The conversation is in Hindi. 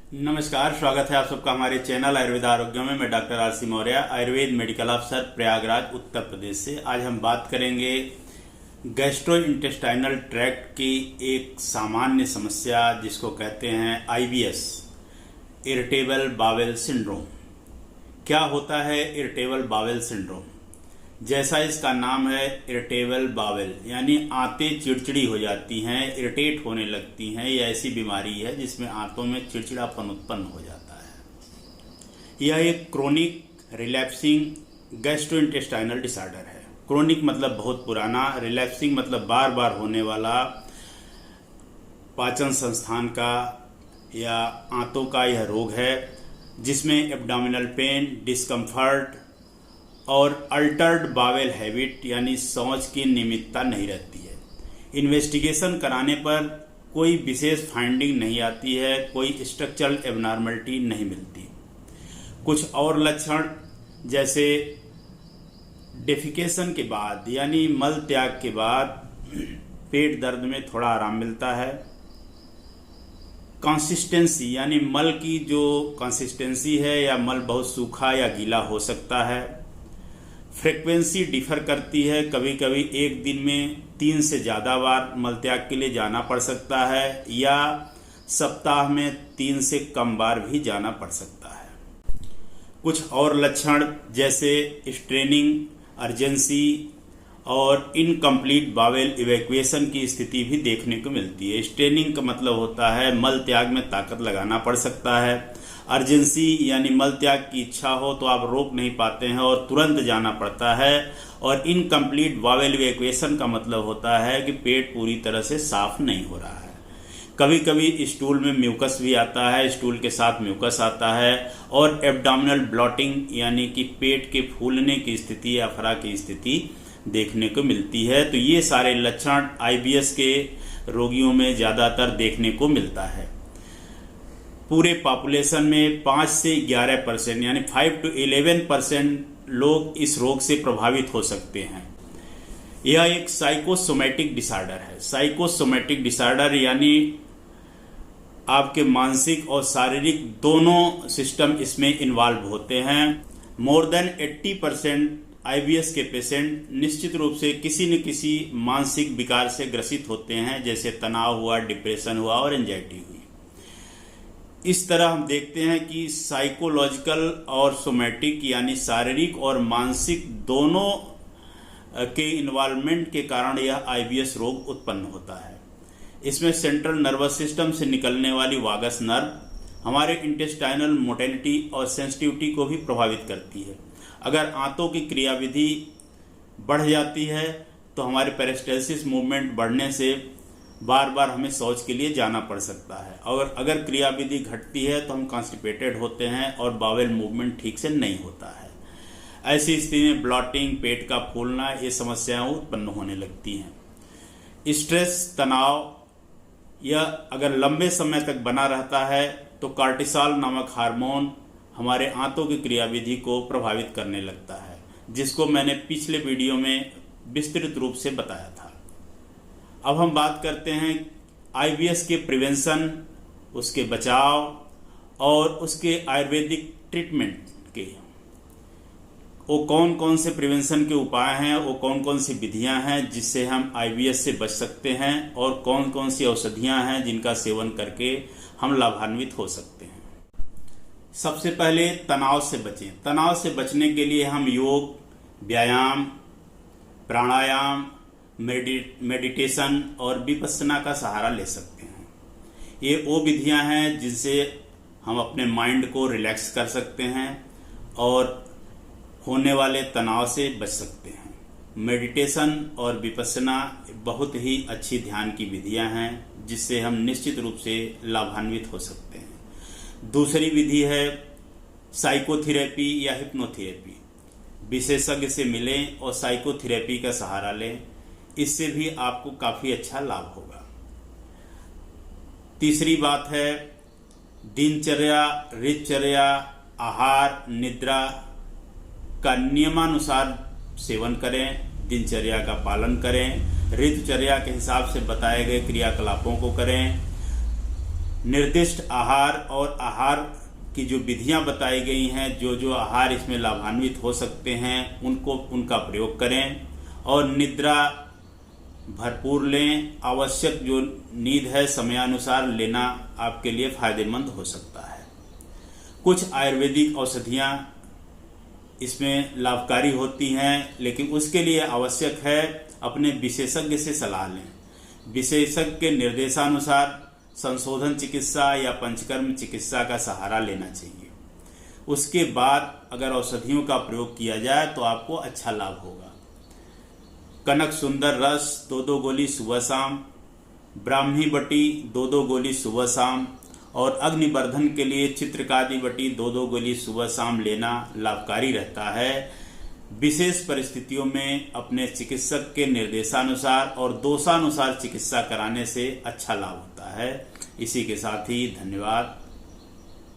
नमस्कार, स्वागत है आप सबका हमारे चैनल आयुर्वेद आरोग्य में। मैं doctor R C Maurya, Ayurveda medical अफसर, प्रयागराज, उत्तर प्रदेश से। आज हम बात करेंगे गैस्ट्रोइंटेस्टाइनल ट्रैक्ट की एक सामान्य समस्या जिसको कहते हैं IBS, इरिटेबल बावेल सिंड्रोम। क्या होता है इरिटेबल बावेल सिंड्रोम? जैसा इसका नाम है, इरिटेबल बावेल यानी आंतें चिड़चिड़ी हो जाती हैं, इरिटेट होने लगती हैं। यह ऐसी बीमारी है जिसमें आंतों में चिड़चिड़ापन उत्पन्न हो जाता है। यह एक क्रोनिक रिलैप्सिंग गैस्ट्रोइंटेस्टाइनल डिसऑर्डर है। क्रोनिक मतलब बहुत पुराना, रिलैप्सिंग मतलब बार बार होने वाला पाचन संस्थान का या आंतों का यह रोग है, जिसमें एब्डोमिनल पेन, डिस्कम्फर्ट और अल्टर्ड बावेल हैबिट यानी शौच की नियमितता नहीं रहती है। इन्वेस्टिगेशन कराने पर कोई विशेष फाइंडिंग नहीं आती है, कोई स्ट्रक्चरल एबनॉर्मलिटी नहीं मिलती। कुछ और लक्षण जैसे डेफिकेशन के बाद यानी मल त्याग के बाद पेट दर्द में थोड़ा आराम मिलता है। कंसिस्टेंसी यानी मल की जो कंसिस्टेंसी है या मल बहुत सूखा या गीला हो सकता है। फ्रीक्वेंसी डिफर करती है, कभी कभी एक दिन में 3 से ज़्यादा बार मलत्याग के लिए जाना पड़ सकता है या सप्ताह में 3 से कम बार भी जाना पड़ सकता है। कुछ और लक्षण जैसे स्ट्रेनिंग, अर्जेंसी और इनकम्प्लीट बावेल इवैक्यूएशन की स्थिति भी देखने को मिलती है। स्ट्रेनिंग का मतलब होता है मल त्याग में ताकत लगाना पड़ सकता है। अर्जेंसी यानी मल त्याग की इच्छा हो तो आप रोक नहीं पाते हैं और तुरंत जाना पड़ता है। और इनकम्प्लीट बावेल इवैक्यूएशन का मतलब होता है कि पेट पूरी तरह से साफ नहीं हो रहा है। कभी कभी स्टूल में म्यूकस भी आता है, स्टूल के साथ म्यूकस आता है। और एब्डोमिनल ब्लॉटिंग यानी कि पेट के फूलने की स्थिति या अफरा की स्थिति देखने को मिलती है। तो ये सारे लक्षण IBS के रोगियों में ज़्यादातर देखने को मिलता है। पूरे पॉपुलेशन में 5 से 11% यानी 5 to 11% लोग इस रोग से प्रभावित हो सकते हैं। यह एक साइकोसोमैटिक डिसऑर्डर है। साइकोसोमैटिक डिसऑर्डर यानी आपके मानसिक और शारीरिक दोनों सिस्टम इसमें इन्वॉल्व होते हैं। मोर देन 80% IBS के पेशेंट निश्चित रूप से किसी न किसी मानसिक विकार से ग्रसित होते हैं, जैसे तनाव हुआ, डिप्रेशन हुआ और एंजाइटी हुई। इस तरह हम देखते हैं कि साइकोलॉजिकल और सोमैटिक यानी शारीरिक और मानसिक दोनों के इन्वॉल्वमेंट के कारण यह IBS रोग उत्पन्न होता है। इसमें सेंट्रल नर्वस सिस्टम से निकलने वाली वागस नर्व हमारे इंटेस्टाइनल मोटिलिटी और सेंसिटिविटी को भी प्रभावित करती है। अगर आंतों की क्रियाविधि बढ़ जाती है तो हमारे पेरिस्टाल्सिस मूवमेंट बढ़ने से बार बार हमें शौच के लिए जाना पड़ सकता है। और अगर क्रियाविधि घटती है तो हम कॉन्स्टिपेटेड होते हैं और बावेल मूवमेंट ठीक से नहीं होता है। ऐसी स्थिति में ब्लॉटिंग, पेट का फूलना, ये समस्याएं उत्पन्न होने लगती हैं। स्ट्रेस, तनाव यह अगर लंबे समय तक बना रहता है तो कार्टिसोल नामक हार्मोन हमारे आंतों की क्रियाविधि को प्रभावित करने लगता है, जिसको मैंने पिछले वीडियो में विस्तृत रूप से बताया था। अब हम बात करते हैं IBS के प्रिवेंशन, उसके बचाव और उसके आयुर्वेदिक ट्रीटमेंट के। वो कौन कौन से प्रिवेंशन के उपाय हैं, वो कौन कौन सी विधियां हैं जिससे हम IBS से बच सकते हैं, और कौन कौन सी औषधियां हैं जिनका सेवन करके हम लाभान्वित हो सकते हैं। सबसे पहले तनाव से बचें। तनाव से बचने के लिए हम योग, व्यायाम, प्राणायाम, मेडिटेशन और विपस्सना का सहारा ले सकते हैं। ये वो विधियां हैं जिनसे हम अपने माइंड को रिलैक्स कर सकते हैं और होने वाले तनाव से बच सकते हैं। मेडिटेशन और विपस्सना बहुत ही अच्छी ध्यान की विधियां हैं जिससे हम निश्चित रूप से लाभान्वित हो सकते हैं। दूसरी विधि है साइकोथेरेपी या हिप्नोथेरेपी। विशेषज्ञ से मिलें और साइकोथेरेपी का सहारा लें, इससे भी आपको काफ़ी अच्छा लाभ होगा। तीसरी बात है दिनचर्या, ऋतुचर्या, आहार, निद्रा का नियमानुसार सेवन करें, दिनचर्या का पालन करें, ऋतुचर्या के हिसाब से बताए गए क्रियाकलापों को करें। निर्दिष्ट आहार और आहार की जो विधियां बताई गई हैं, जो आहार इसमें लाभान्वित हो सकते हैं, उनका प्रयोग करें और निद्रा भरपूर लें। आवश्यक जो नींद है समयानुसार लेना आपके लिए फायदेमंद हो सकता है। कुछ आयुर्वेदिक औषधियां इसमें लाभकारी होती हैं, लेकिन उसके लिए आवश्यक है अपने विशेषज्ञ से सलाह लें। विशेषज्ञ के निर्देशानुसार संशोधन चिकित्सा या पंचकर्म चिकित्सा का सहारा लेना चाहिए। उसके बाद अगर औषधियों का प्रयोग किया जाए तो आपको अच्छा लाभ होगा। कनक सुंदर रस 2-2 गोली सुबह शाम, ब्राह्मी बटी 2-2 गोली सुबह शाम और अग्निवर्धन के लिए चित्रकादि बटी 2-2 गोली सुबह शाम लेना लाभकारी रहता है। विशेष परिस्थितियों में अपने चिकित्सक के निर्देशानुसार और दोषानुसार चिकित्सा कराने से अच्छा लाभ होता है। इसी के साथ ही धन्यवाद।